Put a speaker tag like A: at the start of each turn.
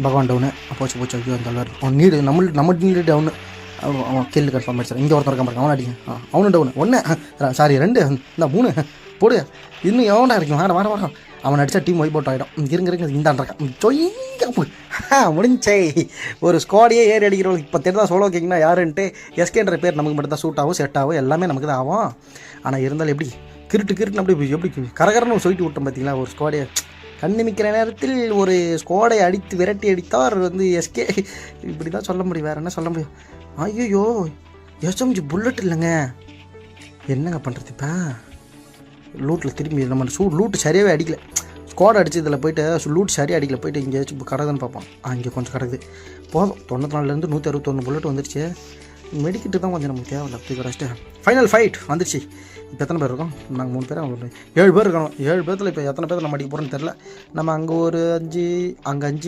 A: பகவான் டவுனு போச்சு போச்சு. ஐயோ அந்த அவன் நீடு நம்ம நீடு டவுனு. அவன் கில்லு கன்ஃபார்ம் ஆகிடுச்சு. இங்கே ஒருத்தர் இருக்க அவன் அடிங்க. அவனு டவுனு 1 சாரி 2 இந்த 3 போடு. இன்னும் எவன்டா இருக்கும். வர அவன் அடித்தா டீம் வைப் அவுட் ஆகிடும். இருங்க இந்தான்றான் சொய்ங்க முடிஞ்சே. ஒரு ஸ்குவாடியே ஏறி அடிக்கிறவங்களுக்கு இப்போ தெரிஞ்சா சோலோ கேக்கிங்கன்னா யாருன்ட்டு எஸ்கேன்ற பேர் நமக்கு மட்டும் தான் சூட் ஆகும், செட் ஆகும், எல்லாமே நமக்கு தான் ஆகும். ஆனால் இருந்தாலும் எப்படி கிருட்டுன்னு எப்படி கரகரன்னு சொல்லிட்டு விட்டோம் பார்த்தீங்களா. ஒரு ஸ்குவாடியை கண்ணிமிக்கிற நேரத்தில் ஒரு ஸ்குவாடை அடித்து விரட்டி அடித்தார் எஸ்கே. இப்படி தான் சொல்ல முடியும், வேறு என்ன சொல்ல முடியும். ஐயோ எஸ்எம்ஜி புல்லட் இல்லைங்க, என்னங்க பண்ணுறது இப்போ. லூட்டில் திரும்பி நம்ம லூட்டு சரியாகவே அடிக்கல. ஸ்குவாட் அடிச்சு இதில் போய்ட்டு லூட் சரியாக அடிக்கல. போய்ட்டு எங்கேயாச்சும் இப்போ கடக்குதுன்னு பார்ப்போம். இங்கே கொஞ்சம் கிடக்குது போதும். 94லேருந்து 161 புல்லட் வந்துருச்சு. மெடிக்கிட்டு தான் கொஞ்சம் நமக்கு தேவையில்ல. அப்படி கிடச்சிட்டு ஃபைனல் ஃபைட் வந்துச்சு. இப்போ எத்தனை பேர் இருக்கோம்? நாங்கள் 3 பேர், அவங்க 7 பேர் இருக்கணும். 7 பேர்த்தில் இப்போ எத்தனை பேர் நம்ம அடிக்க போகிறோன்னு தெரில. நம்ம அங்கே ஒரு 5, அங்கே 5